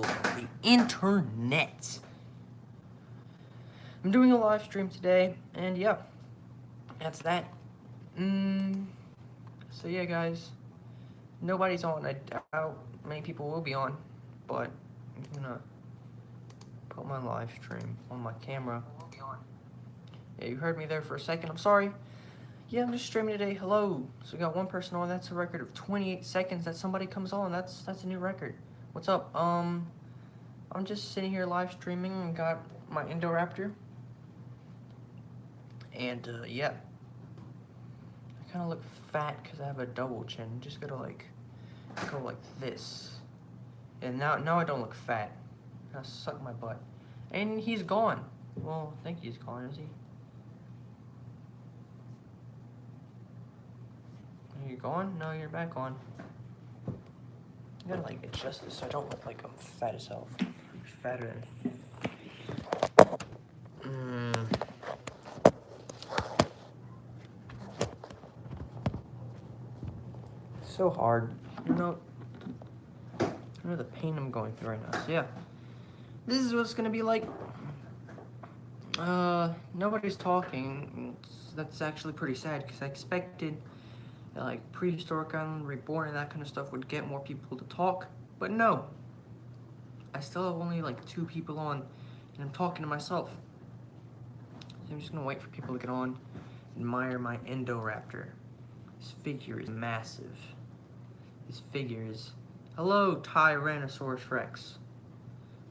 people on the internet. I'm doing a live stream today, and yeah, that's that. So yeah, guys, nobody's on. I doubt many people will be on, but I'm gonna put my live stream on my camera. Yeah, you heard me there for a second. I'm sorry. Yeah, I'm just streaming today. Hello. So we got one person on. That's a record of 28 seconds that somebody comes on. That's a new record. What's up? I'm just sitting here live streaming and got my Indoraptor. And yeah, I kind of look fat because I have a double chin. Just gotta like go like this. And now I don't look fat. I suck my butt. And he's gone. Well, I think he's gone, is he? Are you gone? No, you're back on. I gotta like adjust this so I don't look like I'm fat as hell. I'm fatter than. So hard. You know the pain I'm going through right now. So yeah, this is what it's gonna be like. Nobody's talking. That's actually pretty sad because I expected that, like, Prehistoric Island Reborn and that kind of stuff would get more people to talk, but no. I still have only like 2 people on, and I'm talking to myself. So I'm just gonna wait for people to get on. Admire my Indoraptor. This figure is massive. This figure is. Hello, Tyrannosaurus Rex.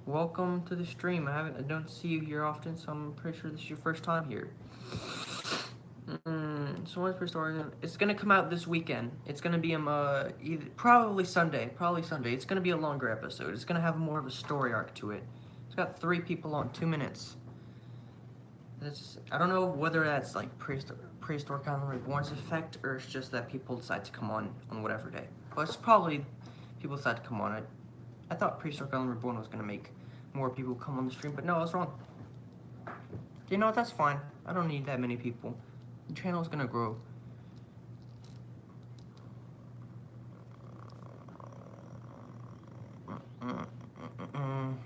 Welcome to the stream. I don't see you here often, so I'm pretty sure this is your first time here. So what's for story? It's gonna come out this weekend. It's gonna be probably Sunday. It's gonna be a longer episode. It's gonna have more of a story arc to it. It's got 3 people on, 2 minutes. I don't know whether that's like Prehistoric Island Reborn's effect, or it's just that people decide to come on whatever day. But it's probably people decide to come on. I thought Prehistoric Island Reborn was gonna make more people come on the stream, but no, I was wrong. You know what? That's fine. I don't need that many people. The channel's gonna grow.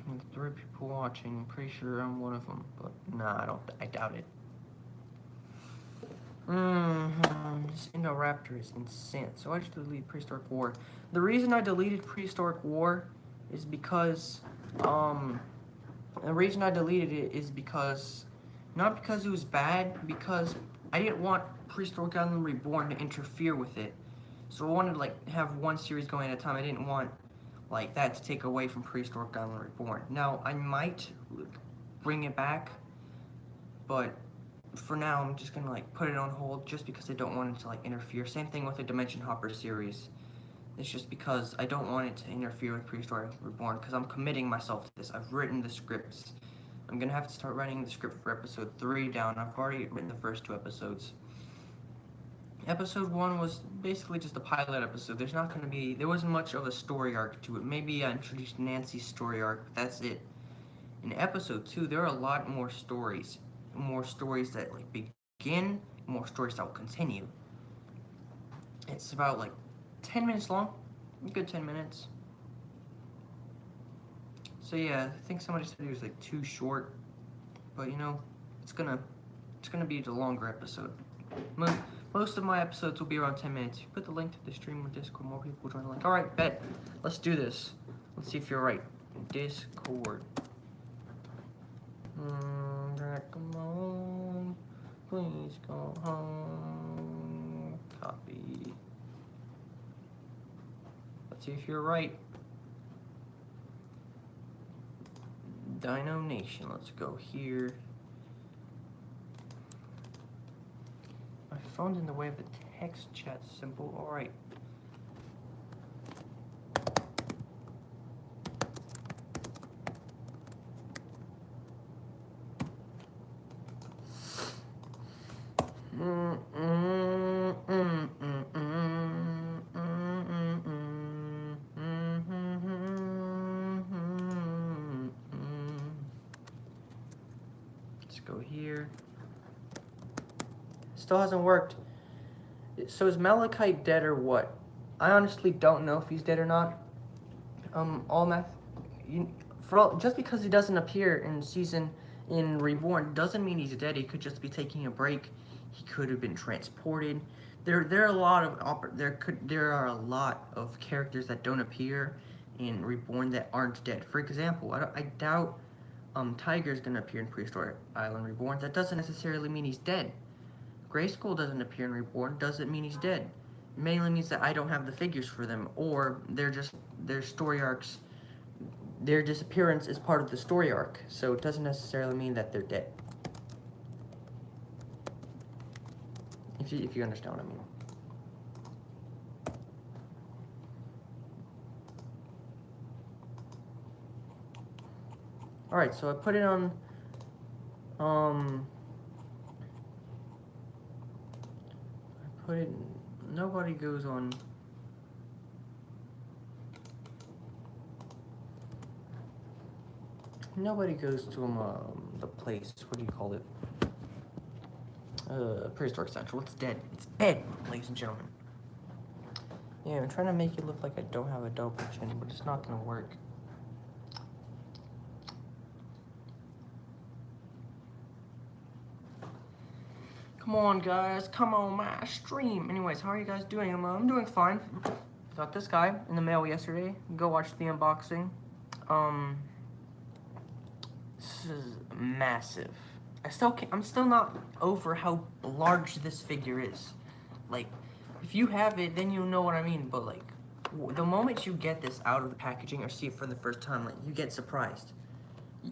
With 3 people watching. I'm pretty sure I'm one of them, but nah, I doubt it. This Indoraptor is insane. So I just deleted Prehistoric War. The reason I deleted Prehistoric War is because, not because it was bad, because I didn't want Prehistoric Island Reborn to interfere with it. So I wanted to like have one series going at a time. I didn't want like that to take away from Prehistoric Island Reborn. Now I might bring it back, but for now I'm just gonna like put it on hold just because I don't want it to like interfere. Same thing with the Dimension Hopper series. It's just because I don't want it to interfere with Prehistoric Reborn because I'm committing myself to this. I've written the scripts. I'm gonna have to start writing the script for episode 3 down. I've already written the first 2 episodes. Episode 1 was basically just a pilot episode. There wasn't much of a story arc to it. Maybe I introduced Nancy's story arc, but that's it. In episode 2, there are a lot more stories. More stories that like begin, more stories that will continue. It's about like 10 minutes long, a good 10 minutes. So yeah, I think somebody said it was like too short, but you know, it's gonna be the longer episode. Most of my episodes will be around 10 minutes. If you put the link to the stream on Discord, more people will join the link. Alright, bet. Let's do this. Let's see if you're right. Discord. Come on. Please go home. Copy. Let's see if you're right. Dino Nation. Let's go here. My phone's in the way of the text chat symbol. Alright. Let's go here. Still hasn't worked. So is Malachite dead or what? I honestly don't know if he's dead or not. just because he doesn't appear in Reborn doesn't mean he's dead. He could just be taking a break. He could have been transported. There are a lot of there are a lot of characters that don't appear in Reborn that aren't dead. For example, I doubt Tiger's gonna appear in Prehistoric Island Reborn. That doesn't necessarily mean he's dead. Grayskull doesn't appear in Reborn. Doesn't mean he's dead. It mainly means that I don't have the figures for them, or they're just their story arcs. Their disappearance is part of the story arc, so it doesn't necessarily mean that they're dead. If you understand what I mean. Alright, so I put it on, nobody goes on, nobody goes to, the place, what do you call it? Prehistoric Central. It's dead. It's dead, ladies and gentlemen. Yeah, I'm trying to make it look like I don't have a double chin, but it's not gonna work. Come on, guys. Come on my stream. Anyways, how are you guys doing? I'm doing fine. Got this guy in the mail yesterday. Go watch the unboxing. This is massive. I'm still not over how large this figure is. Like, if you have it, then you'll know what I mean. But like, the moment you get this out of the packaging or see it for the first time, like, you get surprised.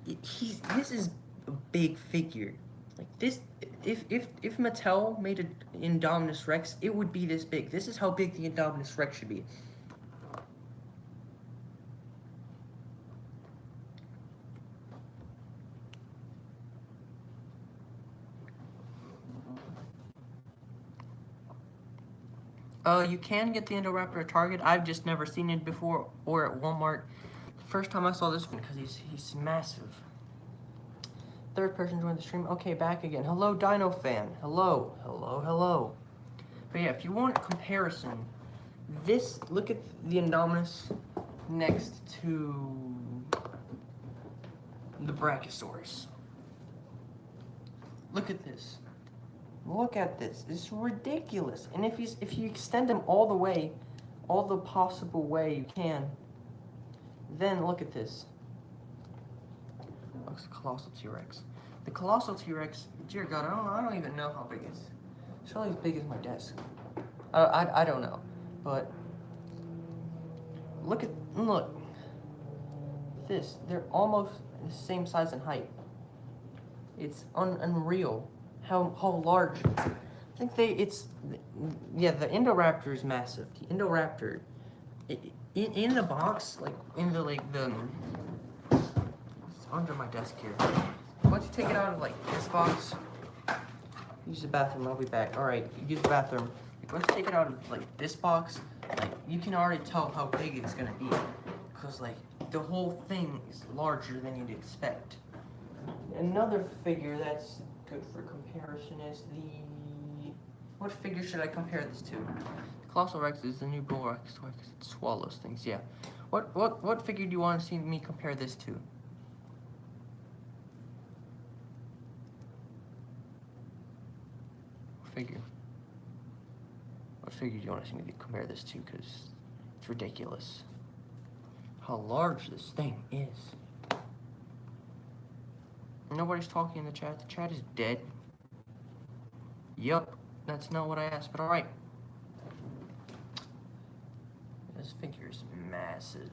This is a big figure. Like this, if Mattel made an Indominus Rex, it would be this big. This is how big the Indominus Rex should be. You can get the Indoraptor at Target. I've just never seen it before, or at Walmart. The first time I saw this one, because he's massive. Third person joined the stream. Okay, back again. Hello, Dino Fan. Hello, hello, hello. But yeah, if you want a comparison, look at the Indominus next to the Brachiosaurus. Look at this. Look at this. It's ridiculous. And if you extend them all the way, all the possible way you can, then look at this. Looks like a colossal T-Rex. The colossal T-Rex, dear God, I don't even know how big it is. It's probably as big as my desk. I don't know, but look. This. They're almost the same size and height. It's unreal how large. I think the Indoraptor is massive. The Indoraptor, in the box, like it's under my desk here. Once you take it out of like this box, use the bathroom. I'll be back. All right, use the bathroom. Once you take it out of like this box, like you can already tell how big it's gonna be, because like the whole thing is larger than you'd expect. Another figure that's good for comparison is what figure should I compare this to? The Colossal Rex is the new Bulwark, because it swallows things. Yeah. What figure do you want to see me compare this to? What figure do you want to see me compare this to? Because it's ridiculous how large this thing is. Nobody's talking in the chat. The chat is dead. Yup, that's not what I asked, but alright. This figure is massive.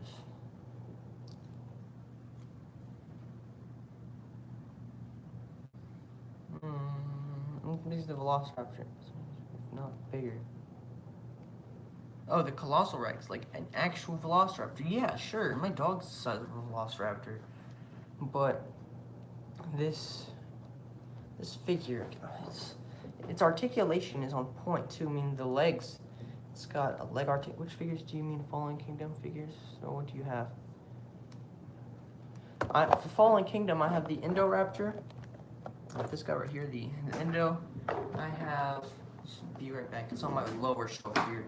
This is the Velociraptor, if not bigger. Oh, the Colossal Rex, like an actual Velociraptor. Yeah, sure, my dog's the size of a Velociraptor. But this figure, its articulation is on point too. I mean, the legs, it's got a leg Which figures do you mean? Fallen Kingdom figures? So what do you have? For Fallen Kingdom, I have the Indoraptor. This guy right here, the Indo. I have, be right back. It's on my lower shelf here.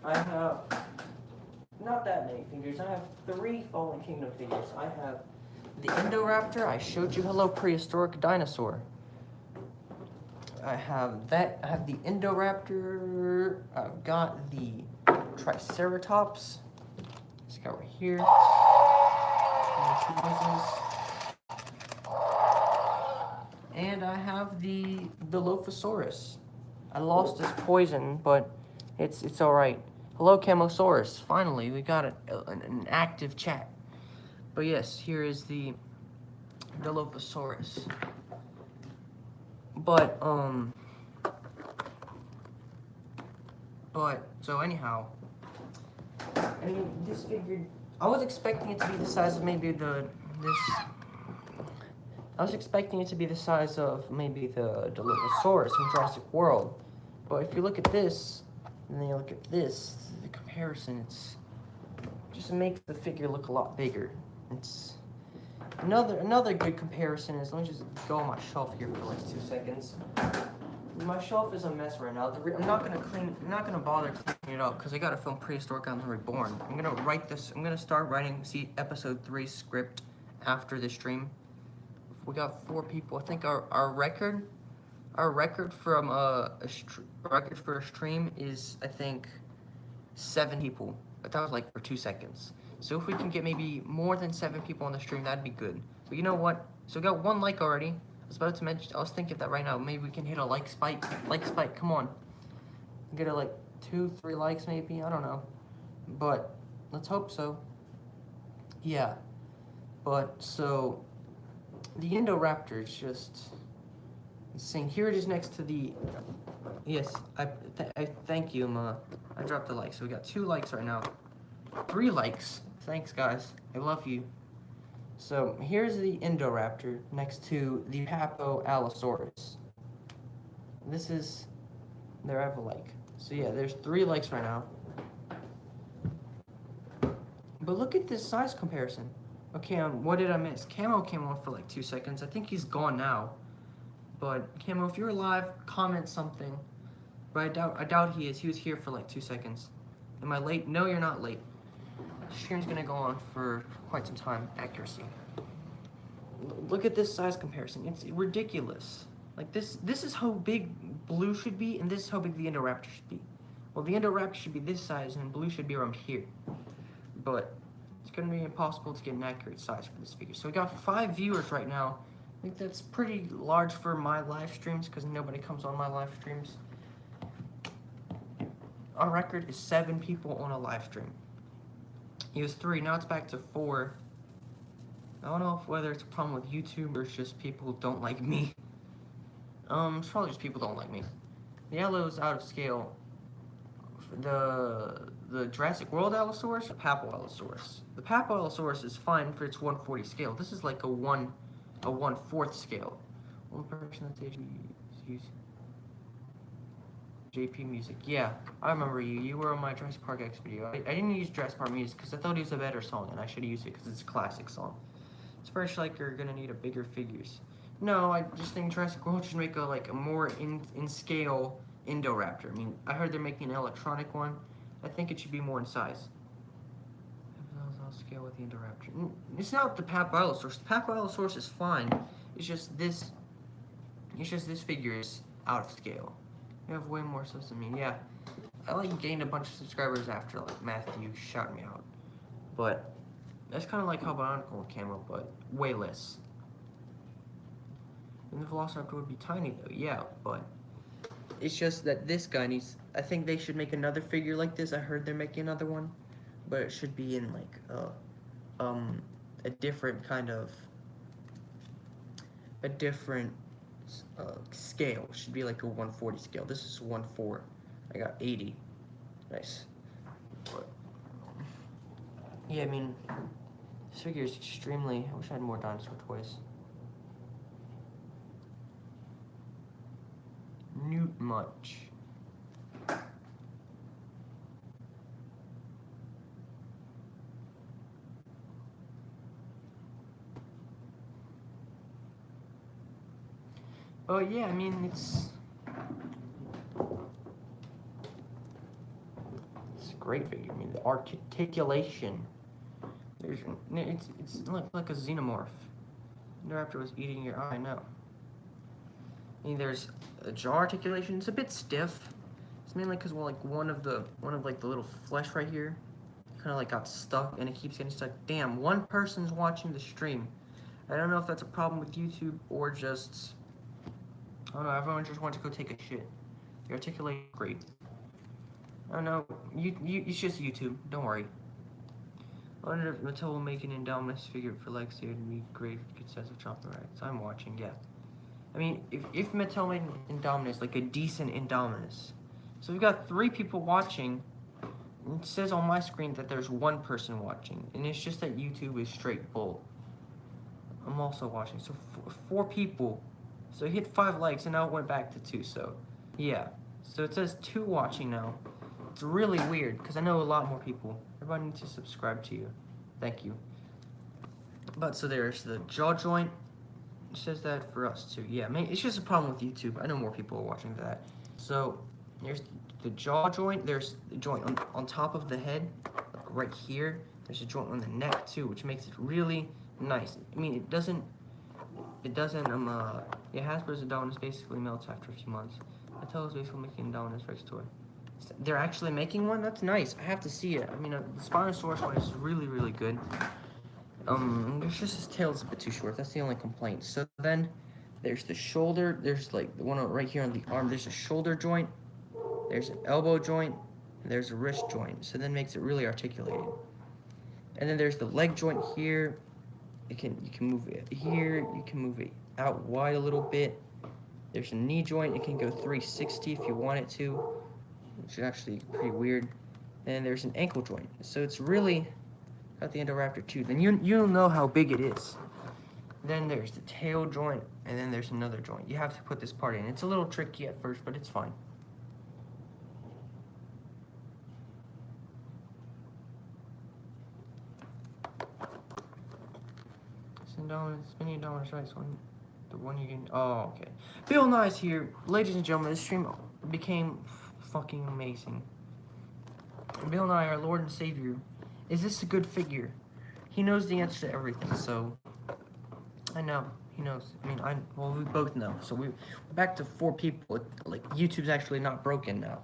I have not that many figures. I have 3 Fallen Kingdom figures. I have the Indoraptor. I showed you. Hello, prehistoric dinosaur. I have that. I have the Indoraptor. I've got the Triceratops. This guy right here. And I have the Dilophosaurus. I lost his poison, but it's all right. Hello, Camosaurus. Finally, we got an active chat. But yes, here is the Dilophosaurus. But so anyhow, I mean, this figure, I was expecting it to be the size of maybe I was expecting it to be the size of maybe the Dilophosaurus from Jurassic World. But if you look at this, and then you look at this, the comparison, just makes the figure look a lot bigger. It's another good comparison is, let me just go on my shelf here for like 2 seconds. My shelf is a mess right now. I'm not gonna bother cleaning it up because I gotta film Prehistoric Island Reborn. I'm gonna start writing episode 3 script after the stream. We got 4 people. I think our record from record for a stream is, I think, 7 people. But that was like for 2 seconds. So if we can get maybe more than 7 people on the stream, that'd be good. But you know what? So we got 1 like already. I was about to mention. I was thinking that right now. Maybe we can hit a like spike. Like spike. Come on. Get a like 2-3 likes maybe. I don't know. But let's hope so. Yeah. But so the Indoraptor is just insane. Here it is next to the. Yes, I thank you, Ma. I dropped the like, so we got 2 likes right now. 3 likes. Thanks, guys. I love you. So here's the Indoraptor next to the Papo-Allosaurus. This is their ever like. So yeah, there's 3 likes right now. But look at this size comparison. Okay, what did I miss? Camo came on for like 2 seconds. I think he's gone now. But Camo, if you're alive, comment something. But I doubt he is. He was here for like 2 seconds. Am I late? No, you're not late. The stream's gonna go on for quite some time. Accuracy. Look at this size comparison. It's ridiculous. Like this is how big Blue should be, and this is how big the Indoraptor should be. Well, the Indoraptor should be this size, and Blue should be around here. But it's gonna be impossible to get an accurate size for this figure. So we got 5 viewers right now. I think that's pretty large for my live streams because nobody comes on my live streams. Our record is 7 people on a live stream. It was 3, now it's back to 4. I don't know whether it's a problem with YouTube or it's just people who don't like me. It's probably just people don't like me. The yellow is out of scale. The Jurassic World Allosaurus or Papo-Allosaurus? The Papo-Allosaurus is fine for its 1/40 scale. This is like a 1/4 scale. One person that they use. JP Music. Yeah, I remember you. You were on my Jurassic Park X video. I didn't use Jurassic Park Music because I thought it was a better song, and I should use it because it's a classic song. It's first like you're gonna need a bigger figures. No, I just think Jurassic World should make a more in scale Indoraptor. I mean, I heard they're making an electronic one. I think it should be more in size. I'll scale with the Indoraptor. It's not the Papo-Allosaurus. The Papo-Allosaurus is fine. It's just this. It's just this figure is out of scale. You have way more subs than me. Yeah, I like gained a bunch of subscribers after like Matthew shouted me out, but that's kind of like how Bionicle and Camo, but way less. And the Velociraptor would be tiny though. Yeah, but it's just that this guy needs. I think they should make another figure like this. I heard they're making another one, but it should be in like a different kind of scale. It should be like a 1/40 scale. This is 1/4. I got 80. Nice. But yeah, I mean, this figure is extremely. I wish I had more dinosaur toys. Newt much. Oh yeah, I mean it's great figure. I mean, the articulation. It's like a xenomorph. Indoraptor was eating your eye. No. I mean, there's a jaw articulation. It's a bit stiff. It's mainly because well, like one of the little flesh right here, kind of like got stuck, and it keeps getting stuck. Damn, one person's watching the stream. I don't know if that's a problem with YouTube or just I don't know. Everyone just wants to go take a shit. The articulation great. I don't know. It's just YouTube. Don't worry. I wonder if Mattel will make an Indominus figure for Lexi. It'd be great if it could sense of chopping rights. I'm watching. Yeah. I mean, if Mattel made an Indominus, like a decent Indominus. So we've got 3 people watching. It says on my screen that there's 1 person watching, and it's just that YouTube is straight bull. I'm also watching, so 4 people. So hit 5 likes, and now it went back to 2. So yeah, so it says 2 watching now. It's really weird because I know a lot more people. Everybody needs to subscribe to you. Thank you. But so there's the jaw joint. It says that for us too. Yeah, it's just a problem with YouTube. I know more people are watching that. So there's the jaw joint. There's the joint on top of the head, like right here. There's a joint on the neck too, which makes it really nice. I mean, it doesn't, yeah, Hasbro's Indominus basically melts after a few months. Mattel is basically making Indominus Rex toy. They're actually making one? That's nice. I have to see it. I mean, the Spinosaurus one is really, really good. There's just his tail is a bit too short. That's the only complaint. So then, there's the shoulder. There's like the one right here on the arm. There's a shoulder joint. There's an elbow joint. And there's a wrist joint. So then makes it really articulated. And then there's the leg joint here. You can move it here. You can move it out wide a little bit. There's a knee joint. It can go 360 if you want it to, which is actually pretty weird. And there's an ankle joint. So it's really got the Indoraptor too. Then you'll know how big it is. Then there's the tail joint, and then there's another joint. You have to put this part in. It's a little tricky at first, but it's fine. Spinning Indominus Rex one. The one you can. Oh, okay. Bill Nye's here. Ladies and gentlemen, this stream became fucking amazing. Bill Nye, our Lord and Savior. Is this a good figure? He knows the answer to everything, so. I know. He knows. I mean, well, we both know. So we're back to 4 people. Like, YouTube's actually not broken now.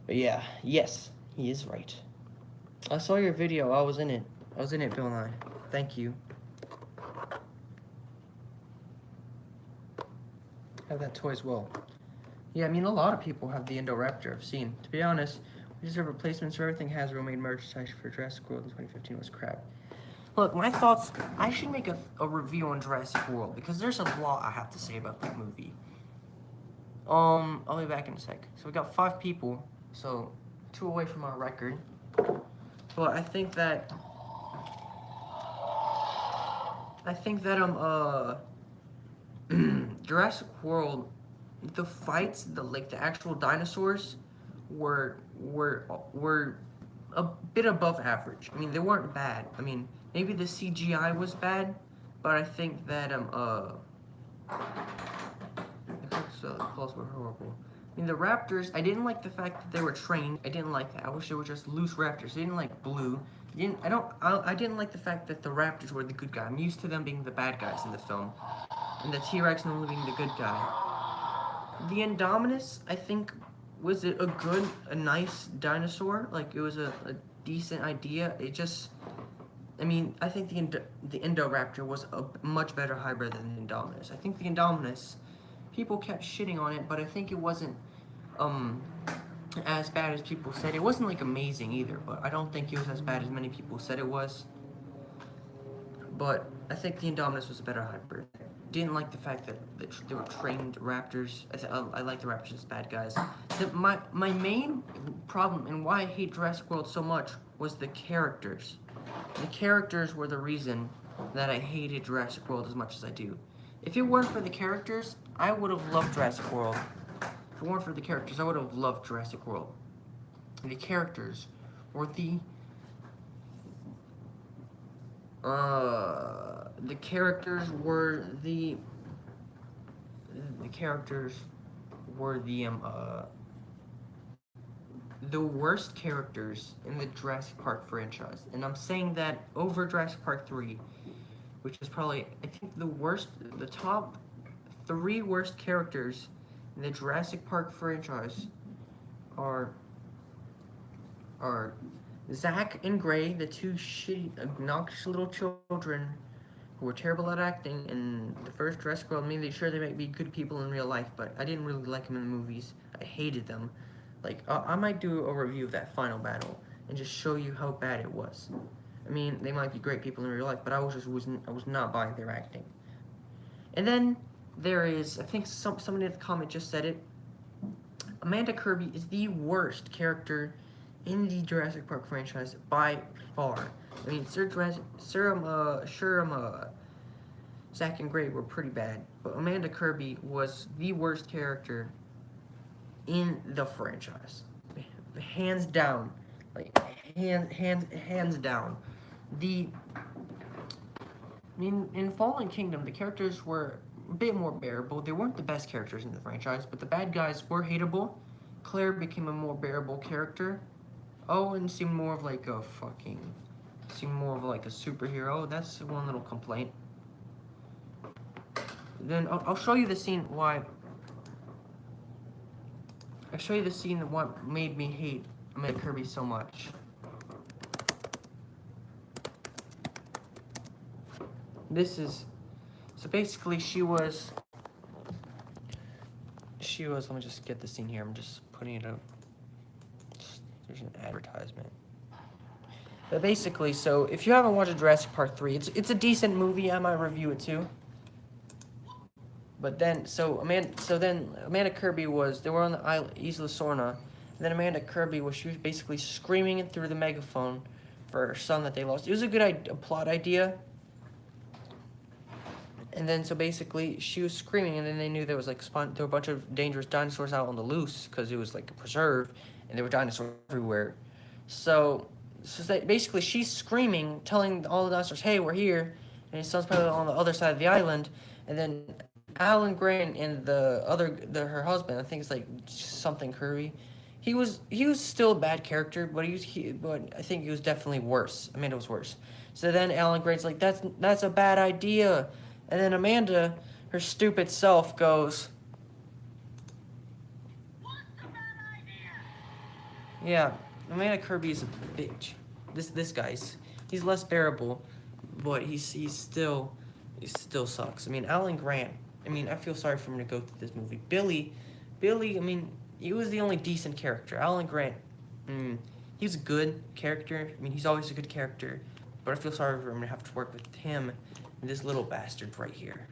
But yeah, yes, he is right. I saw your video. I was in it. Bill Nye. Thank you. Have that toy as well. Yeah, I mean, a lot of people have the Indoraptor I've seen. To be honest, we just have replacements for everything. Hasbro made merchandise for Jurassic World in 2015 was crap. Look, my thoughts, I should make a review on Jurassic World because there's a lot I have to say about that movie. I'll be back in a sec. So we got 5 people, so 2 away from our record. But I think that Jurassic World, the fights, the actual dinosaurs were a bit above average. I mean, they weren't bad. I mean, maybe the CGI was bad, but I think that the calls were horrible. I mean, the raptors, I didn't like the fact that they were trained. I didn't like that. I wish they were just loose raptors. I didn't like blue. I didn't like the fact that the raptors were the good guy. I'm used to them being the bad guys in the film, and the T-Rex normally being the good guy. The Indominus, I think, was a nice dinosaur. Like, it was a decent idea. It just, I mean, I think the Indoraptor was a much better hybrid than the Indominus. I think the Indominus, people kept shitting on it, but I think it wasn't as bad as people said. It wasn't like amazing either, but I don't think it was as bad as many people said it was. But I think the Indominus was a better hybrid. Didn't like the fact that they were trained raptors. I like the raptors as bad guys. My main problem and why I hate Jurassic World so much was the characters. The characters were the reason that I hated Jurassic World as much as I do. If it weren't for the characters, I would have loved Jurassic World. If it weren't for the characters, I would have loved Jurassic World. The characters were the the worst characters in the Jurassic Park franchise, and I'm saying that over Jurassic Park 3, which is probably, I think, the top 3 worst characters in the Jurassic Park franchise are Zach and Gray, the two shitty, obnoxious little children who were terrible at acting in the first Jurassic World. I mean, sure, they might be good people in real life, but I didn't really like them in the movies. I hated them. Like, I might do a review of that final battle and just show you how bad it was. I mean, they might be great people in real life, but I was not buying their acting. And then there is, I think somebody in the comment just said it, Amanda Kirby is the worst character in the Jurassic Park franchise by far. I mean, Zach and Gray were pretty bad, but Amanda Kirby was the worst character in the franchise, hands down. Like hands down. I mean, in Fallen Kingdom, the characters were a bit more bearable. They weren't the best characters in the franchise, but the bad guys were hateable. Claire became a more bearable character. Owen seemed more of like a superhero. That's one little complaint. Then I'll show you the scene why. I'll show you the scene that what made me hate Amanda Kirby so much. This is, so basically she was, let me just get the scene here, I'm just putting it up. There's an advertisement. But basically, so if you haven't watched Jurassic Park 3, it's a decent movie, I might review it too. But then, Amanda Kirby they were on the island, Isla Sorna, and then Amanda Kirby she was basically screaming it through the megaphone for her son that they lost. It was a good plot idea. And then, so basically, she was screaming, and then they knew there was, like, there were a bunch of dangerous dinosaurs out on the loose, because it was, like, a preserve, and there were dinosaurs everywhere. So basically, she's screaming, telling all the dinosaurs, hey, we're here, and his son's probably on the other side of the island, and then Alan Grant and her husband, I think it's, like, something Kirby, he was still a bad character, but but I think he was definitely worse. Amanda was worse. So then Alan Grant's like, that's a bad idea. And then Amanda, her stupid self, goes, "What's a bad idea?" Yeah, Amanda Kirby is a bitch. This guy's, he's less bearable, but he still sucks. I mean, Alan Grant. I mean, I feel sorry for him to go through this movie. Billy. I mean, he was the only decent character. Alan Grant. He was a good character. I mean, he's always a good character, but I feel sorry for him to have to work with him. This little bastard right here.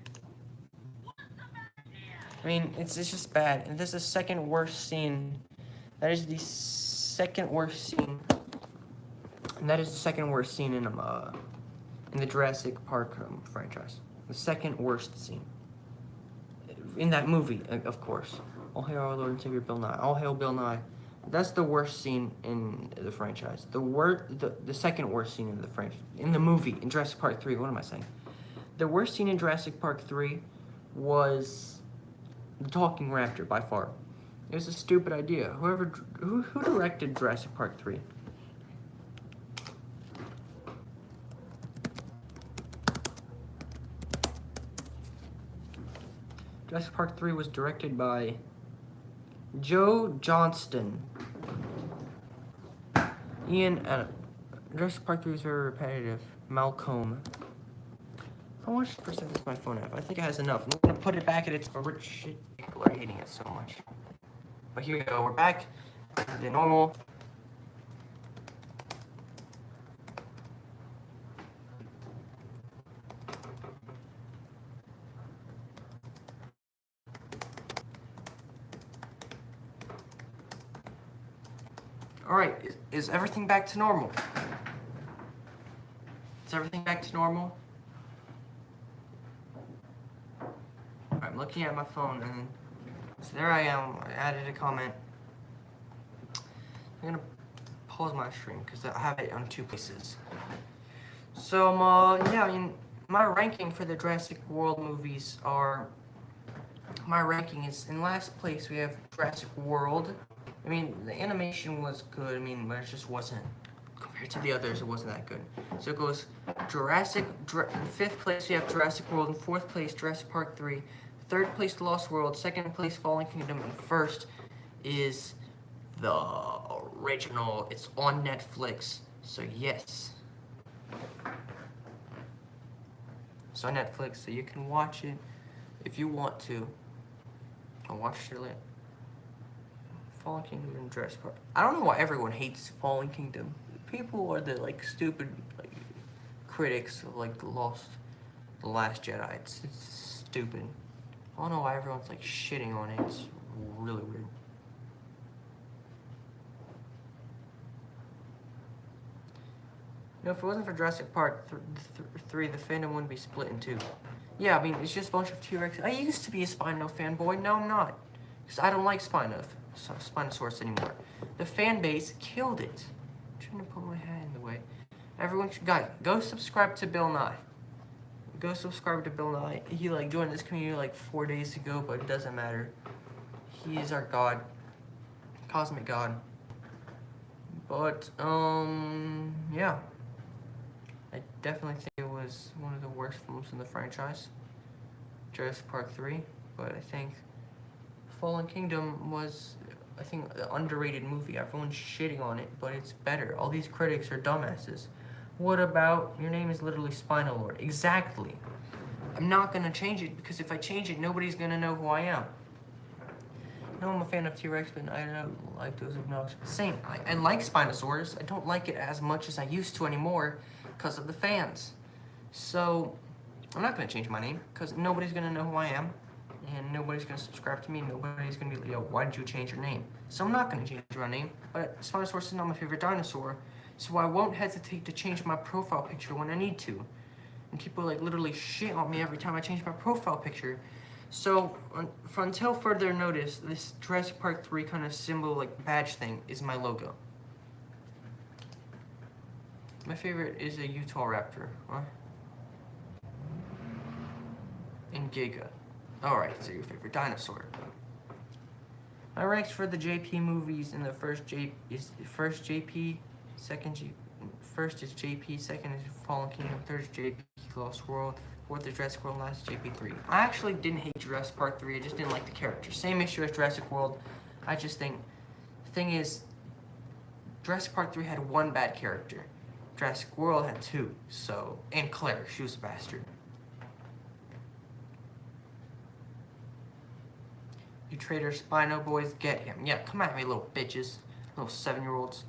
I mean, it's just bad. And this is the second worst scene. That is the second worst scene. And that is the second worst scene in the Jurassic Park franchise. The second worst scene. In that movie, of course. All hail our Lord and Savior Bill Nye. All hail Bill Nye. That's the worst scene in the franchise. The second worst scene in the franchise. In the movie, in Jurassic Park 3. What am I saying? The worst scene in Jurassic Park 3 was the talking raptor, by far. It was a stupid idea. Who directed Jurassic Park 3? Jurassic Park 3 was directed by Joe Johnston. Jurassic Park 3 was very repetitive. Malcolm. How much percent does my phone have? I think it has enough. I'm gonna put it back at its original. Shit, people are hating it so much. But here we go. We're back to the normal. All right. Is everything back to normal? Is everything back to normal? I'm looking at my phone, and so there I am. I added a comment. I'm gonna pause my stream because I have it on 2 places. So, yeah, I mean, my ranking for the Jurassic World movies are. My ranking is in last place. We have Jurassic World. I mean, the animation was good. I mean, but it just wasn't, compared to the others, it wasn't that good. So it goes in 5th place we have Jurassic World. In 4th place, Jurassic Park 3. 3rd place, The Lost World. 2nd place, Fallen Kingdom. And 1st is the original. It's on Netflix. So yes. It's on Netflix, so you can watch it if you want to. I'll watch it later. Fallen Kingdom and Jurassic Park. I don't know why everyone hates Fallen Kingdom. People are the like stupid like critics of like The Last Jedi. It's stupid. I don't know why everyone's like shitting on it. It's really weird. You know, if it wasn't for Jurassic Park 3, the fandom wouldn't be split in 2. Yeah, I mean, it's just a bunch of T-Rex. I used to be a Spino fanboy. Now I'm not. Because I don't like Spinosaurus anymore. The fan base killed it. I'm trying to put my hat in the way. Everyone should, guys, go subscribe to Bill Nye. Go subscribe to Bill Nye. He like joined this community like 4 days ago, but it doesn't matter. He is our god. Cosmic god. But, yeah. I definitely think it was one of the worst films in the franchise, Jurassic Park 3, but I think Fallen Kingdom was, I think, an underrated movie. Everyone's shitting on it, but it's better. All these critics are dumbasses. What about, your name is literally Spinalord? Exactly. I'm not going to change it, because if I change it, nobody's going to know who I am. No, I'm a fan of T-Rex, but I don't like those obnoxious. Same, I like Spinosaurus. I don't like it as much as I used to anymore, because of the fans. So, I'm not going to change my name, because nobody's going to know who I am, and nobody's going to subscribe to me, nobody's going to be like, yo, why did you change your name? So I'm not going to change my name, but Spinosaurus is not my favorite dinosaur, so I won't hesitate to change my profile picture when I need to. And people like literally shit on me every time I change my profile picture. So, until further notice, this Jurassic Park 3 kind of symbol, like badge thing, is my logo. My favorite is a Utahraptor. Huh? And Giga. Alright, so your favorite dinosaur. My ranks for the JP movies in the first JP, first is JP, second is Fallen Kingdom, third is JP Lost World, fourth is Jurassic World, last is JP 3. I actually didn't hate Jurassic Park 3, I just didn't like the characters. Same issue as Jurassic World. I just think, the thing is, Jurassic Park 3 had one bad character. Jurassic World had 2, so, and Claire, she was a bastard. You traitor Spino boys, get him. Yeah, come at me, little bitches. Little 7-year-olds.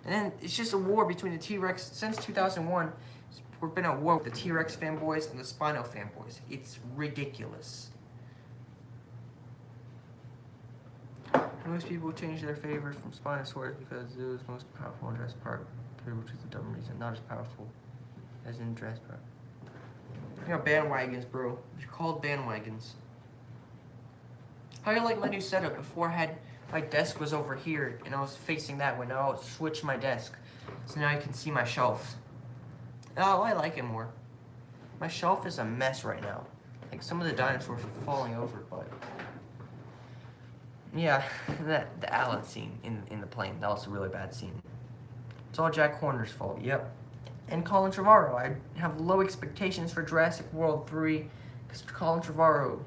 And then, it's just a war between the T-Rex. Since 2001, we've been at war with the T-Rex fanboys and the Spino fanboys. It's ridiculous. Most people change their favorites from Spinosaurus because it was most powerful in Jurassic Park 3, which is a dumb reason. Not as powerful as in Jurassic Park. You know, bandwagons, bro. They're called bandwagons. How do you like my new setup? Before I had, my desk was over here, and I was facing that way. Now I'll switch my desk. So now you can see my shelves. Oh, I like it more. My shelf is a mess right now. Like, some of the dinosaurs are falling over, but... yeah, the Alan scene in the plane, that was a really bad scene. It's all Jack Horner's fault, yep. And Colin Trevorrow. I have low expectations for Jurassic World 3, because Colin Trevorrow,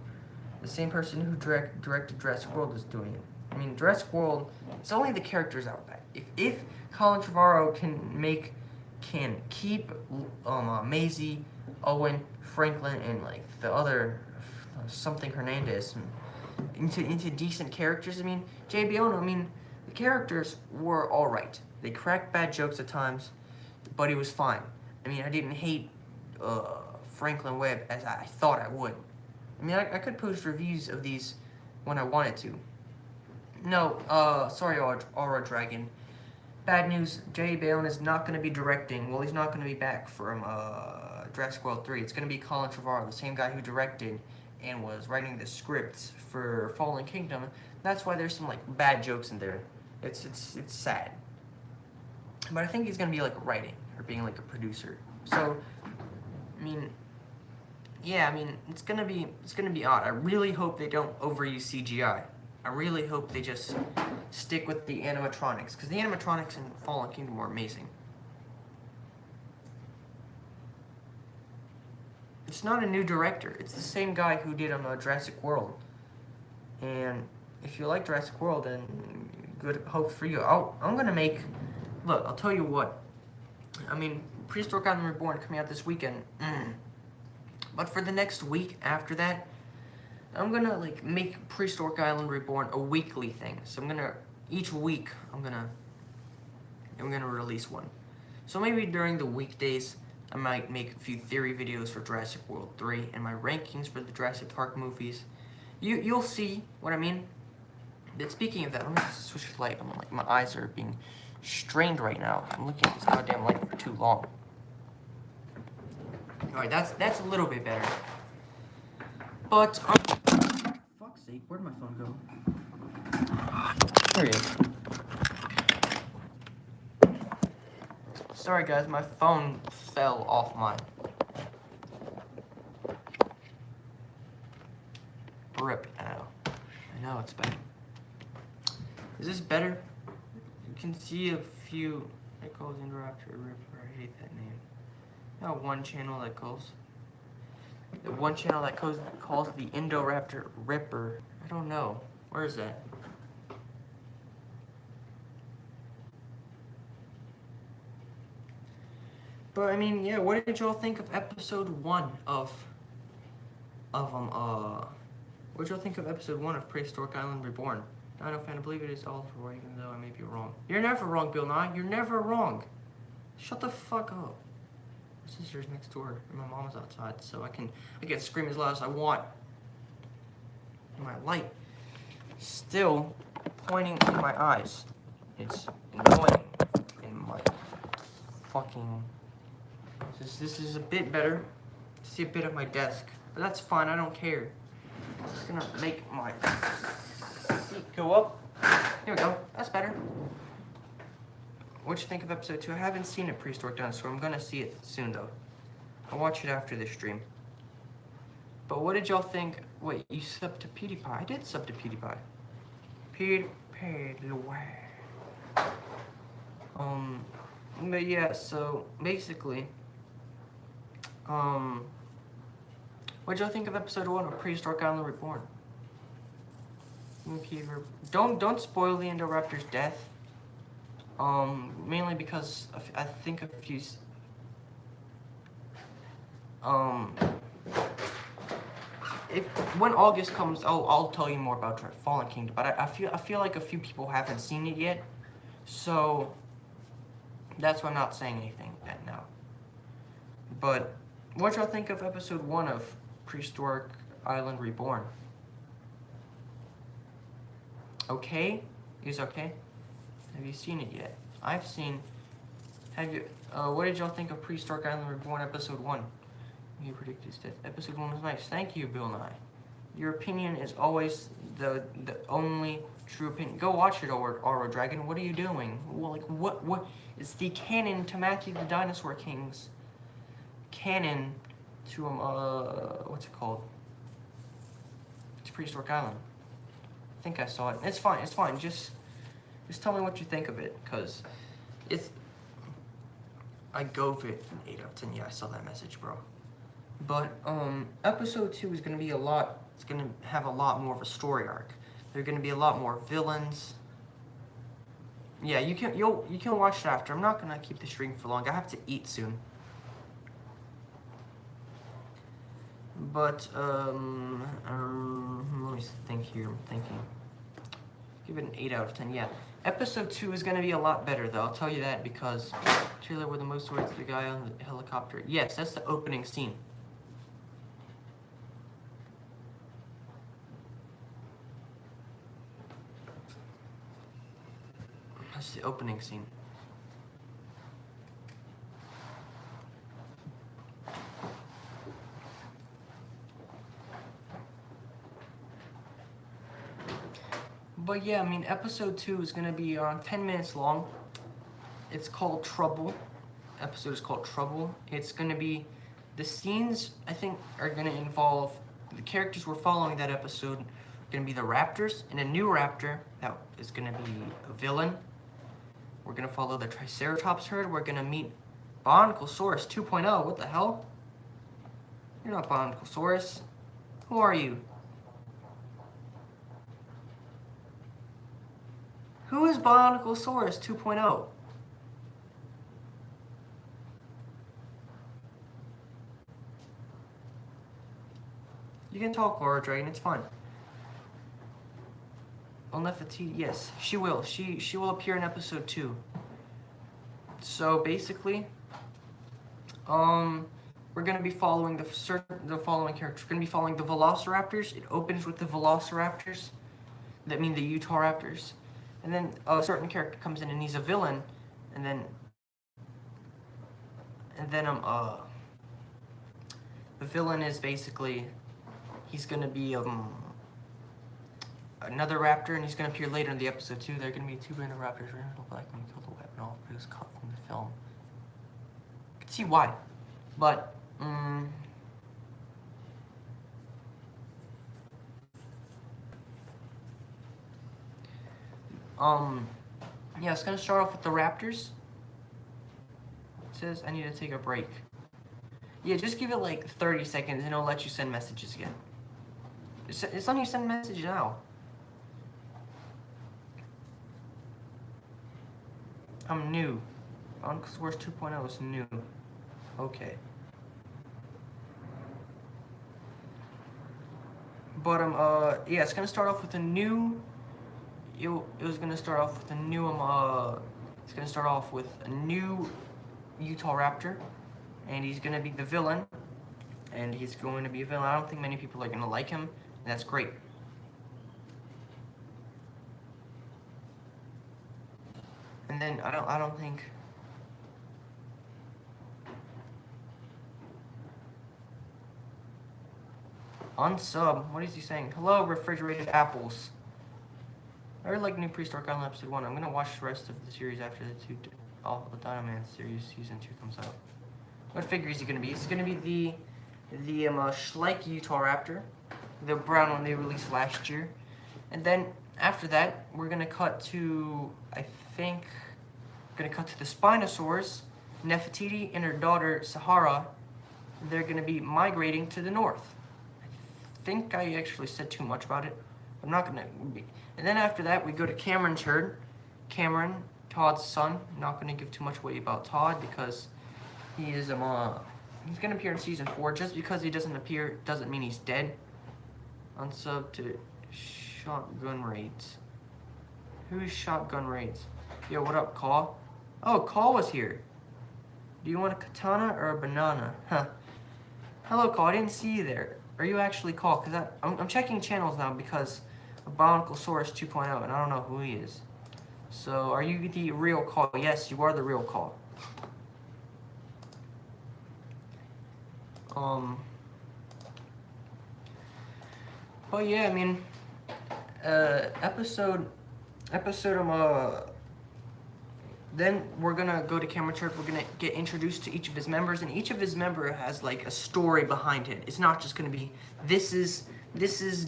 the same person who directed Jurassic World, is doing it. I mean, Jurassic World, it's only the characters out there. If Colin Trevorrow can keep Maisie, Owen, Franklin, and like the other something Hernandez into decent characters. I mean, J.B. Ono, I mean, the characters were all right. They cracked bad jokes at times, but he was fine. I mean, I didn't hate Franklin Webb as I thought I would. I mean, I could post reviews of these when I wanted to. No, sorry, Aura Dragon. Bad news, Jay Bayon is not going to be directing. Well, he's not going to be back from Jurassic World 3. It's going to be Colin Trevorrow, the same guy who directed and was writing the scripts for Fallen Kingdom. That's why there's some like bad jokes in there. It's sad. But I think he's going to be like writing or being like a producer. So, I mean, yeah, I mean, it's going to be odd. I really hope they don't overuse CGI. I really hope they just stick with the animatronics, because the animatronics in Fallen Kingdom were amazing. It's not a new director. It's the same guy who did Jurassic World. And if you like Jurassic World, then good hope for you. I'm gonna make. Look, I'll tell you what. I mean, Prehistoric Island Reborn coming out this weekend. But for the next week after that, I'm gonna like make Prehistoric Island Reborn a weekly thing. So I'm gonna each week I'm gonna release one. So maybe during the weekdays I might make a few theory videos for Jurassic World 3 and my rankings for the Jurassic Park movies. You'll see what I mean. But speaking of that, let me switch the light. My eyes are being strained right now. I'm looking at this goddamn light for too long. Alright, that's a little bit better. But fuck's sake, where'd my phone go? There he is. Sorry guys, my phone fell off my rip. I know it's bad. Is this better? You can see a few. It calls Indoraptor Ripper. I hate that name. Not one channel that calls. The one channel that calls the Indoraptor Ripper. I don't know. Where is that? But I mean, yeah. What did y'all think of episode 1 of what did y'all think of episode 1 of Prehistoric Island Reborn? Dino fan, I believe it is all right, even though I may be wrong. You're never wrong, Bill Nye. You're never wrong. Shut the fuck up. My sister's next door, and my mom's outside, so I can scream as loud as I want. My light still pointing in my eyes. It's annoying in my fucking. This is a bit better. See a bit of my desk, but that's fine. I don't care. I'm just gonna make my seat go up. Here we go. That's better. What'd you think of episode 2? I haven't seen it, Prehistoric Dinosaur. I'm gonna see it soon though. I'll watch it after this stream. But what did y'all think? Wait, you subbed to PewDiePie? I did sub to PewDiePie. But yeah, so basically, what'd y'all think of episode 1 of Prehistoric Island Reborn? Don't spoil the Indoraptor's death. Mainly because I think a few. When August comes, I'll tell you more about Fallen Kingdom. But I feel like a few people haven't seen it yet, so that's why I'm not saying anything now. But what y'all think of episode 1 of Prehistoric Island Reborn? Okay? Is okay? Have you seen it yet? I've seen. Have you? What did y'all think of Prehistoric Island Reborn episode 1? You predicted his death. Episode 1 was nice. Thank you, Bill Nye. Your opinion is always the only true opinion. Go watch it, Oro Dragon. What are you doing? Well, like what? It's the canon to Matthew the Dinosaur King's canon to what's it called? It's Prehistoric Island. I think I saw it. It's fine. It's fine. Just tell me what you think of it, cause it's. I gave it an 8 out of 10. Yeah, I saw that message, bro. But episode 2 is gonna be a lot. It's gonna have a lot more of a story arc. There're gonna be a lot more villains. Yeah, you can watch it after. I'm not gonna keep the stream for long. I have to eat soon. But let me think here. I'm thinking. Give it an 8 out of 10. Yeah. Episode 2 is gonna be a lot better though. I'll tell you that because trailer with the most words, the guy on the helicopter. Yes, that's the opening scene. That's the opening scene. But yeah, I mean, episode 2 is gonna be 10 minutes long. It's called Trouble. Episode is called Trouble. It's gonna be, the scenes I think are gonna involve the characters we're following that episode gonna be the Raptors, and a new Raptor that is gonna be a villain. We're gonna follow the Triceratops herd. We're gonna meet Brontosaurus 2.0. What the hell? You're not Brontosaurus. Who are you? Who is Brontosaurus 2.0? You can talk, Laura Dragon. It's fine. Nefertiti, yes, she will. She will appear in episode 2. So basically, we're gonna be following the following characters. We're gonna be following the Velociraptors. It opens with the Velociraptors. That mean the Utah Raptors, and then a certain character comes in and he's a villain, and then the villain is basically he's gonna be another raptor, and he's gonna appear later in the episode too. They're gonna be 2 random raptors. We're gonna look like when you kill the weapon off, but it was cut from the film. You can see why, but yeah, it's gonna start off with the Raptors. It says I need to take a break. Yeah, just give it like 30 seconds and it'll let you send messages again. It's letting you send a message now. I'm new. Brontosaurus 2.0 is new. Okay. But yeah, it's gonna start off with a new. It was gonna start off with a new It's gonna start off with a new Utah Raptor, and he's gonna be the villain. And he's going to be a villain. I don't think many people are gonna like him, and that's great. And then I don't think. Unsub. What is he saying? Hello, refrigerated apples. I really like New Prehistoric Island episode 1. I'm gonna watch the rest of the series after the Dinoman series season 2 comes out. What figure is he gonna be? He's gonna be the Schleich Utah Raptor, the brown one they released last year. And then after that, we're gonna cut to the Spinosaurus, Nefertiti, and her daughter Sahara. They're gonna be migrating to the north. I think I actually said too much about it. I'm not gonna be. And then after that, we go to Cameron's herd. Cameron, Todd's son. I'm not gonna give too much away about Todd because he is he's gonna appear in season 4. Just because he doesn't appear doesn't mean he's dead. Unsub to Shotgun Raids. Who's Shotgun Raids? Yo, what up, Caw? Oh, Caw was here. Do you want a katana or a banana? Huh. Hello, Caw. I didn't see you there. Are you actually Caw? Because I'm checking channels now because of Brontosaurus 2.0, and I don't know who he is. So, are you the real Caw? Yes, you are the real Caw. But yeah, I mean, then we're gonna go to Cameron Church. We're gonna get introduced to each of his members, and each of his member has like a story behind it. It's not just gonna be this is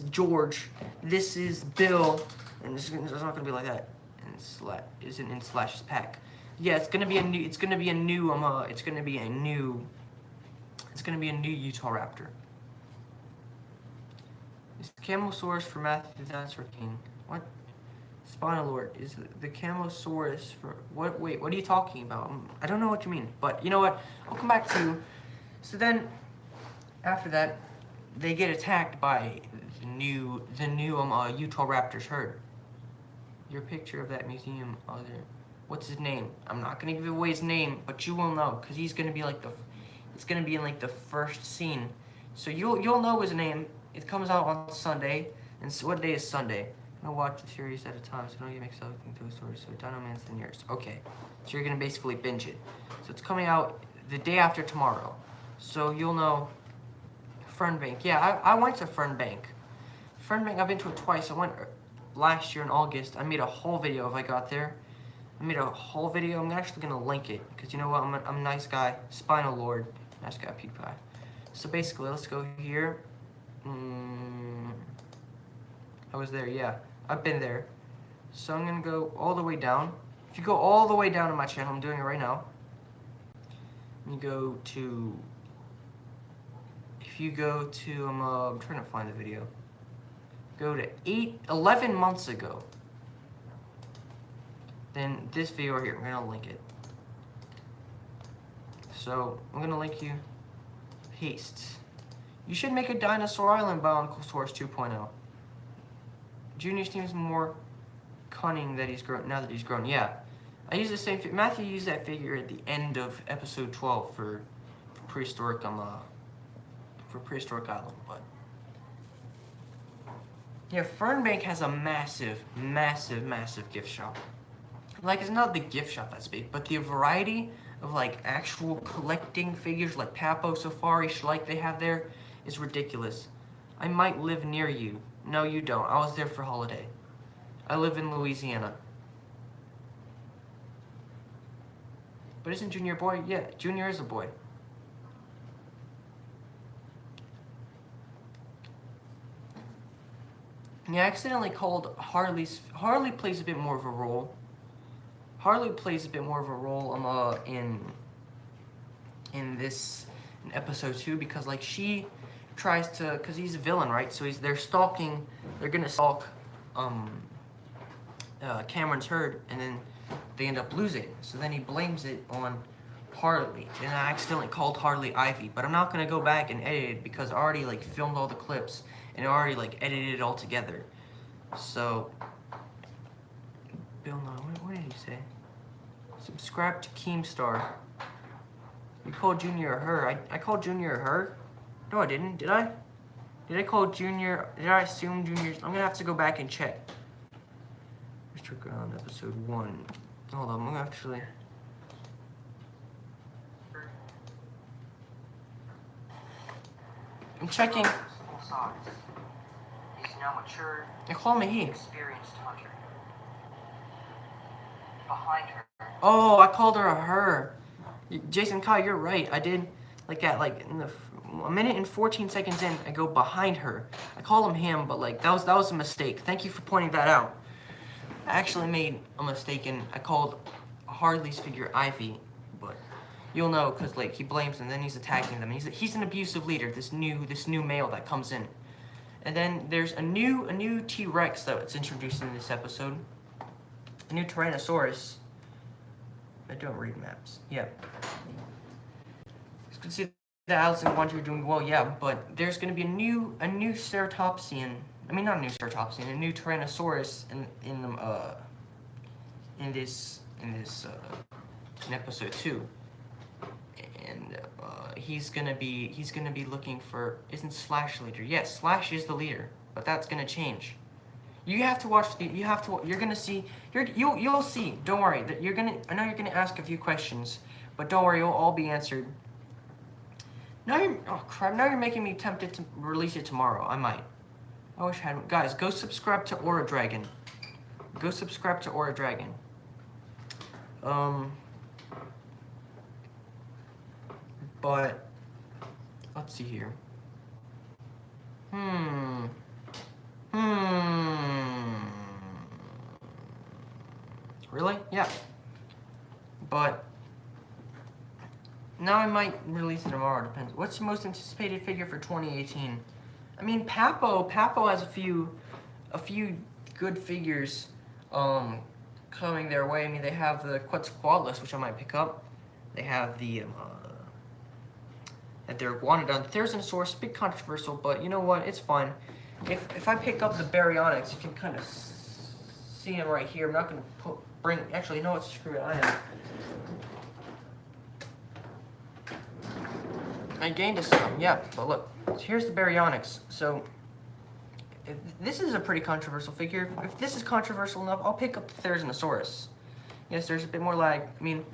George, this is Bill, and it's not gonna be like that. And isn't in Slash's pack. Yeah, it's gonna be a new Utah Raptor. Is Camosaurus for Matthew? That's King. What? Spinalord is the Camosaurus for what? Wait, what are you talking about? I don't know what you mean, but you know what? I'll come back to you. So then, after that, they get attacked by the new Utah Raptors herd. Your picture of that museum what's his name? I'm not gonna give away his name, but you will know because he's gonna be like it's gonna be in like the first scene, so you'll know his name. It comes out on Sunday, and so what day is Sunday? I'm gonna watch the series at a time, so don't get mixed up with those stories. So Dino Man's 10 years. Okay, so you're gonna basically binge it. So it's coming out the day after tomorrow, so you'll know. Fernbank. Yeah, I went to Fernbank. Fernbank, I've been to it twice. I went last year in August. I made a whole video if I got there. I'm actually gonna link it because you know what? I'm a nice guy. Spinalord. Nice guy, PewDiePie. So basically, let's go here. I was there, yeah. I've been there. So I'm gonna go all the way down. If you go all the way down to my channel, I'm doing it right now. You go to, if you go to, I'm trying to find the video. Go to 11 months ago. Then this video right here, I'm gonna link it. So I'm gonna link you, paste. You should make a Dinosaur Island Bionicle Source 2.0. Junior seems more cunning that he's grown, now that he's grown. Yeah, I use the same, Matthew used that figure at the end of episode 12 for Prehistoric, for Prehistoric Island, but. Yeah, Fernbank has a massive, massive, massive gift shop. Like, it's not the gift shop that's big, but the variety of, like, actual collecting figures like Papo, Safari, Schleich they have there is ridiculous. I might live near you. No, you don't. I was there for holiday. I live in Louisiana. But isn't Junior a boy? Yeah, Junior is a boy. Yeah, I accidentally called Harley's. Harley plays a bit more of a role. Harley plays a bit more of a role in episode 2 because like she tries to, cause he's a villain, right? So they're gonna stalk Cameron's herd, and then they end up losing. So then he blames it on Harley, and I accidentally called Harley Ivy, but I'm not gonna go back and edit it because I already like filmed all the clips and I already like edited it all together. So Bill, no, what did he say? Subscribe to Keemstar. You called Junior a her. I called Junior a her? No, I didn't. Did I? Did I call Junior? Did I assume Junior's? I'm gonna have to go back and check. Mr. Ground, episode 1. Hold on, I'm gonna actually. I'm checking. He's now mature. They call me he. Experienced hunter. Behind her. Oh, I called her a her. Jason Kyle, you're right. I did like that. Like in a minute and 14 seconds in, I go behind her. I call him him, but like that was a mistake. Thank you for pointing that out. I actually made a mistake and I called Harley's figure Ivy, but you'll know because like he blames them, then he's attacking them. He's an abusive leader. This new male that comes in, and then there's a new T-Rex that's introduced in this episode. A new Tyrannosaurus. I don't read maps. Yeah. You can see that Alice and Wonder are doing well. Yeah, but there's going to be a new Ceratopsian. I mean, not a new Ceratopsian, a new Tyrannosaurus in episode 2, and he's gonna be looking for. Isn't Slash leader? Yes, Slash is the leader, but that's gonna change. You have to watch the. You're gonna see. You'll see. Don't worry. I know you're gonna ask a few questions, but don't worry. It'll all be answered. Now you're. Oh crap! Now you're making me tempted to release it tomorrow. I might. I wish I had. Guys, go subscribe to Aura Dragon. Go subscribe to Aura Dragon. But let's see here. Really? Yeah. But now I might release it tomorrow. Depends. What's the most anticipated figure for 2018? I mean, Papo has a few good figures coming their way. I mean, they have the Quetzalcoatlus, which I might pick up. They have the their Iguanodon. Therizinosaurus, bit controversial, but you know what? It's fine. If I pick up the Baryonyx, you can kind of see him right here. I'm not going to bring. Actually, no, it's screw it. I gained a some, yeah, but look, here's the Baryonyx. So, this is a pretty controversial figure. If this is controversial enough, I'll pick up the Therizinosaurus. Yes, there's a bit more lag. I mean,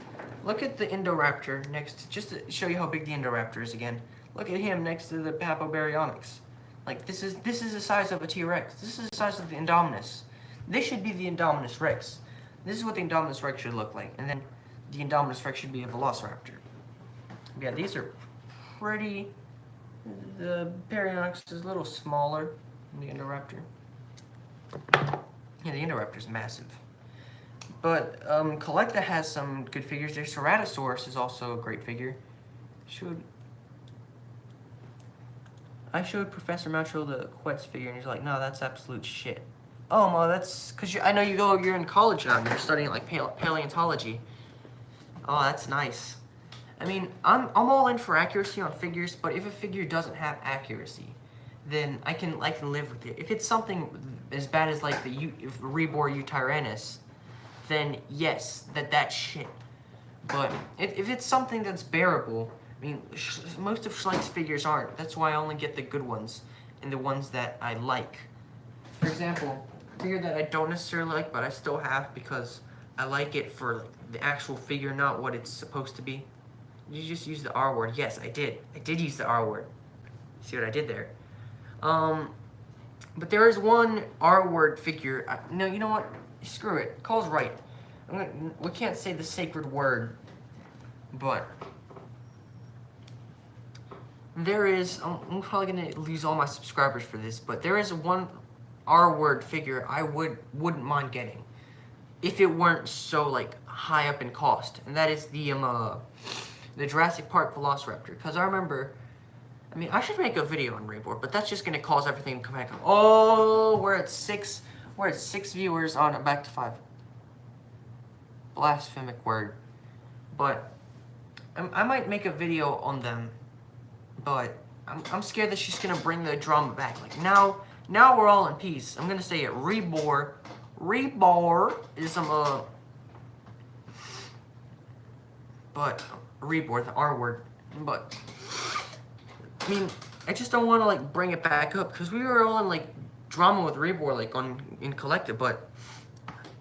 look at the Indoraptor next, just to show you how big the Indoraptor is again. Look at him next to the Papobaryonyx. Like, this is the size of a T-Rex. This is the size of the Indominus. This should be the Indominus Rex. This is what the Indominus Rex should look like. And then the Indominus Rex should be a Velociraptor. Yeah, these are pretty. The Baryonyx is a little smaller than the Indoraptor. Yeah, the Indoraptor's massive. But Collecta has some good figures. Their Ceratosaurus is also a great figure. I showed Professor Mountro the Quetz figure, and he's like, "No, that's absolute shit." Oh, well, that's because I know you're in college now. And you're studying like paleontology. Oh, that's nice. I mean, I'm all in for accuracy on figures, but if a figure doesn't have accuracy, then I can live with it. If it's something as bad as like the Reborn Utyrannus, then yes, that's shit. But if it's something that's bearable, I mean, most of Schlenk's figures aren't. That's why I only get the good ones and the ones that I like. For example, a figure that I don't necessarily like, but I still have because I like it for like, the actual figure, not what it's supposed to be. Did you just use the R word? Yes, I did. I did use the R word. See what I did there? But there is one R word figure. No, you know what? Screw it. Call's right. We can't say the sacred word, but there is. I'm probably gonna lose all my subscribers for this, but there is one R word figure I wouldn't mind getting if it weren't so like high up in cost, and that is the Jurassic Park Velociraptor. Because I remember. I mean, I should make a video on Reborn, but that's just gonna cause everything to come back up. Oh, we're at six viewers on Back to 5. Blasphemic word. But I might make a video on them, but I'm scared that she's gonna bring the drama back. Like now we're all in peace. I'm gonna say it. Reborn is some but Reborn, the R word, but. I mean, I just don't want to like bring it back up because we were all in like drama with Reborn like in Collective, but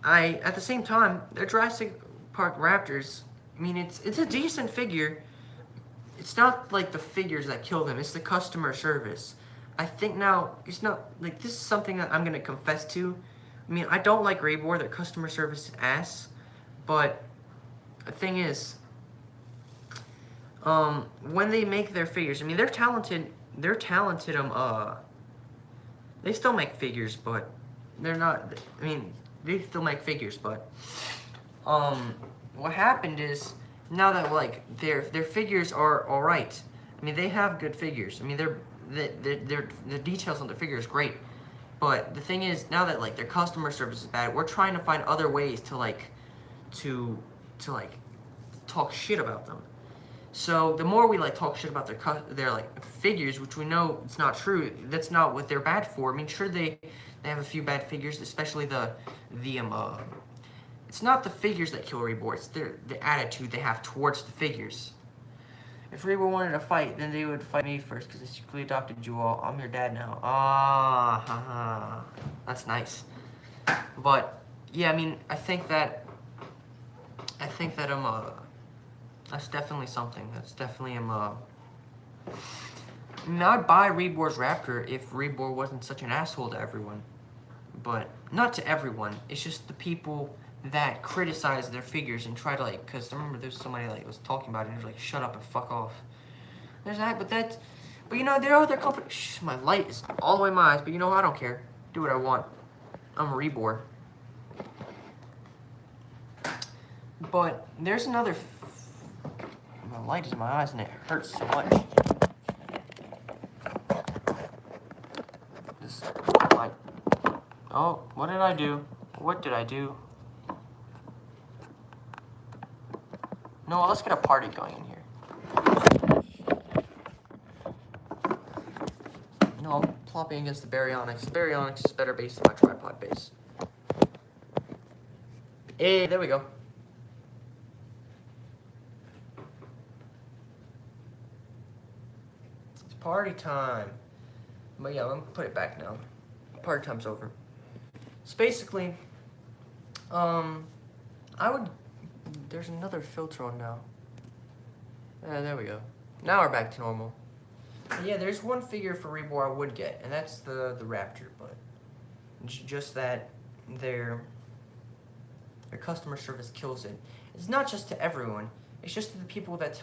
at the same time, they're Jurassic Park Raptors. I mean, it's a decent figure. It's not like the figures that kill them; it's the customer service. I think now it's not like this is something that I'm gonna confess to. I mean, I don't like Reborn; their customer service is ass. But the thing is. When they make their figures, I mean, they're talented, they still make figures, but they're not, I mean, they still make figures, but, what happened is, now that, like, their figures are alright, I mean, they have good figures, I mean, the details on their figure is great, but the thing is, now that, like, their customer service is bad, we're trying to find other ways to, like, talk shit about them. So the more we like talk shit about their like figures, which we know it's not true, that's not what they're bad for. I mean, sure they have a few bad figures, especially the it's not the figures that kill Reborn, it's the attitude they have towards the figures. If Reborn wanted to fight, then they would fight me first because I secretly adopted you all. I'm your dad now. Ah, haha. That's nice. But yeah, I mean, I think that that's definitely something. That's definitely I mean, I'd buy Reborn's Raptor if Reborn wasn't such an asshole to everyone. But not to everyone. It's just the people that criticize their figures and try to like, because I remember there's somebody like was talking about it and was like, shut up and fuck off. There's that, but you know, there are other companies. Shh, my light is all the way in my eyes, but you know, I don't care. Do what I want. I'm a Reborn. But there's another. My light is in my eyes and it hurts so much. This light. Oh, what did I do? What did I do? No, let's get a party going in here. No, I'm plopping against the Baryonyx. The Baryonyx is better base than my tripod base. Hey, there we go. Party time. But yeah, let me put it back now. Party time's over. So basically, there's another filter on now. There we go. Now we're back to normal. But yeah, there's one figure for Reborn I would get, and that's the Raptor, but just that their customer service kills it. It's not just to everyone. It's just to the people that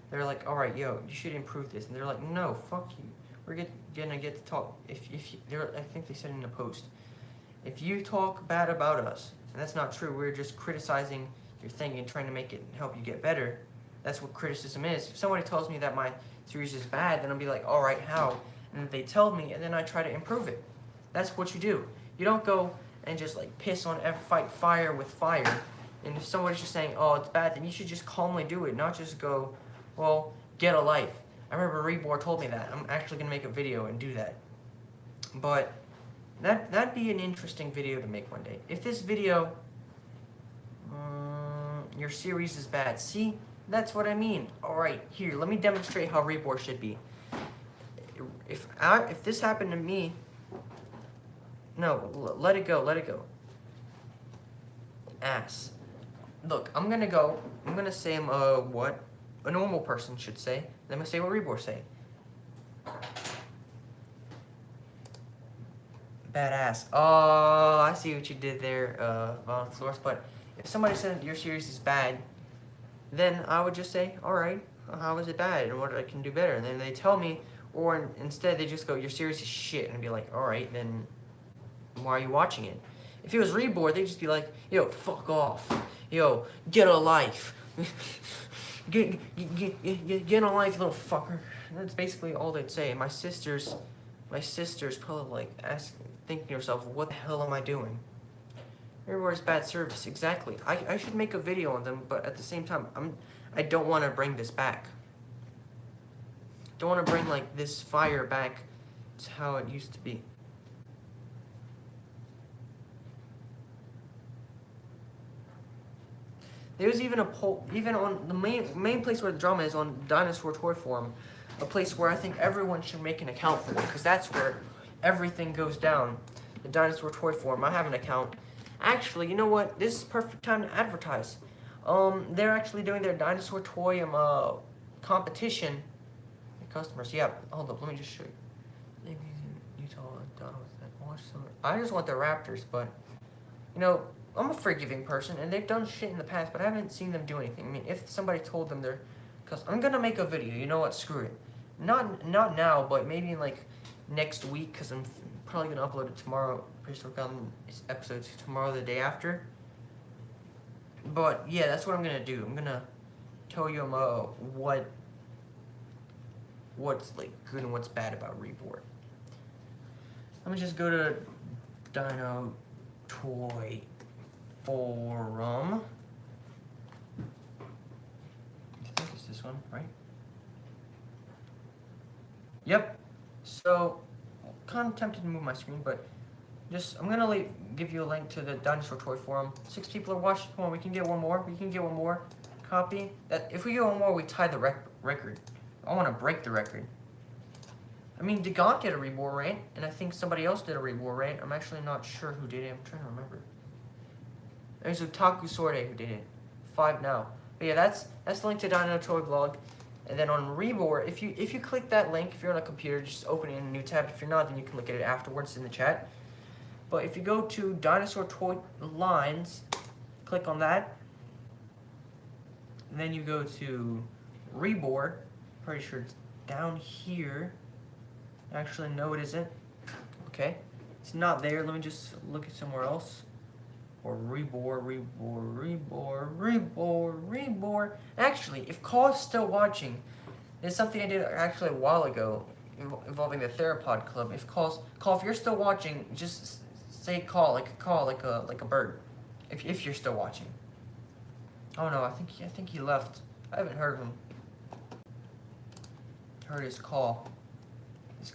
they're like, all right, yo, you should improve this, and they're like, no, fuck you. We're gonna get to talk. I think they said in a post, If you talk bad about us, and that's not true, we're just criticizing your thing and trying to make it help you get better. That's what criticism is. If somebody tells me that my series is bad, then I'll be like, all right, how? And if they tell me, and then I try to improve it. That's what you do. You don't go and just like piss on fight fire with fire. And if somebody's just saying, oh, it's bad, then you should just calmly do it, not just go, well, get a life. I remember Rebor told me that. I'm actually going to make a video and do that. But that'd be an interesting video to make one day. If this video, your series is bad. See, that's what I mean. All right, here, let me demonstrate how Rebor should be. If this happened to me, no, let it go, let it go. Ass. Look, I'm gonna say what a normal person should say. Then I'm gonna say what Rebor say. Badass. Oh, I see what you did there, Volunteers. But if somebody said your series is bad, then I would just say, all right, how is it bad, and what I can do better? And then they tell me, or instead they just go, your series is shit, and I'd be like, all right, then why are you watching it? If it was Rebor, they'd just be like, yo, fuck off. Yo, get a life. get a life, little fucker. And that's basically all they'd say. My sister's probably like thinking to herself, what the hell am I doing? Rebor's bad service, exactly. I should make a video on them, but at the same time, I don't want to bring this back. Don't want to bring like this fire back to how it used to be. There's even a poll, even on the main place where the drama is, on Dinosaur Toy Forum, a place where I think everyone should make an account for it, because that's where everything goes down. The Dinosaur Toy Forum. I have an account. Actually, you know what? This is perfect time to advertise. They're actually doing their dinosaur toy competition. Customers, yeah. Hold up, let me just show you. Utah, I just want the Raptors, but you know, I'm a forgiving person, and they've done shit in the past, but I haven't seen them do anything. I mean, if somebody told them they're, cause I'm gonna make a video. You know what? Screw it. Not now, but maybe in like next week, cause I'm probably gonna upload it tomorrow. Prehistoric Island episodes tomorrow, the day after. But yeah, that's what I'm gonna do. I'm gonna tell you what's like good and what's bad about Rebor. Let me just go to Dino Toy Forum. I think it's this one, right? Yep. So, kind of tempted to move my screen, but I'm gonna give you a link to the Dinosaur Toy Forum. 6 people are watching. Come on, we can get one more. We can get one more copy. If we get one more, we tie the record. I want to break the record. I mean, Degant did a Rebor rant, and I think somebody else did a Rebor rant. I'm actually not sure who did it. I'm trying to remember. There's Otaku Sorde who did it. 5 now. But yeah, that's the link to Dino Toy Blog. And then on Rebor, if you click that link, if you're on a computer, just open it in a new tab. If you're not, then you can look at it afterwards in the chat. But if you go to Dinosaur Toy Lines, click on that. And then you go to Rebor. Pretty sure it's down here. Actually, no, it isn't. Okay. It's not there. Let me just look at somewhere else. Or Rebor. Actually, if Call is still watching, there's something I did actually a while ago involving the Theropod Club. If if you're still watching, just say call like a bird. If you're still watching. Oh no, I think he left. I haven't heard him. Heard his call. He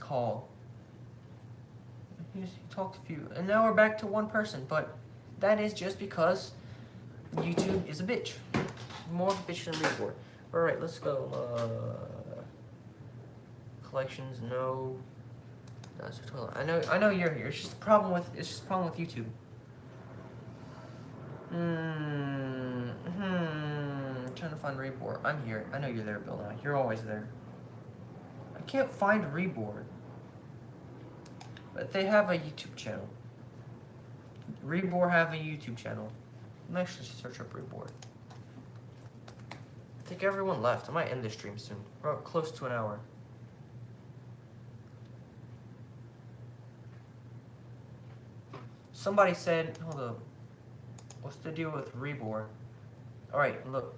talked a few, and now we're back to one person, but that is just because YouTube is a bitch. More of a bitch than Rebor. Alright, let's go. Collections, no. That's I know you're here. It's just a problem with YouTube. Trying to find Rebor. I'm here. I know you're there, Bill. You're always there. I can't find Rebor. But they have a YouTube channel. Rebor have a YouTube channel. I'm actually search up Rebor. I think everyone left. I might end this stream soon. We're close to an hour. somebody said, hold up, what's the deal with Reborn? Alright, look.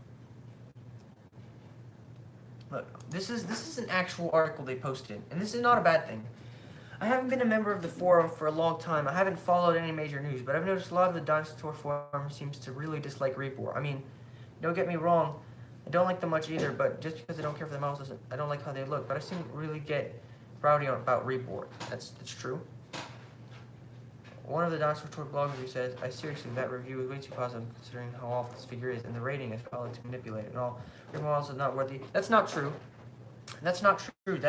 Look, this is an actual article they posted, and this is not a bad thing. I haven't been a member of the forum for a long time. I haven't followed any major news, but I've noticed a lot of the Dinosaur forum seems to really dislike Reborn. I mean, don't get me wrong, I don't like them much either, but just because I don't care for the models doesn't, I don't like how they look, but I seem to really get rowdy about Reborn. That's true. One of the Dinosaur Tour blog reviews says, I seriously, that review is way too positive considering how off this figure is, and the rating is probably too manipulated and all. Your models are not worthy. That's not true. That's not true. They're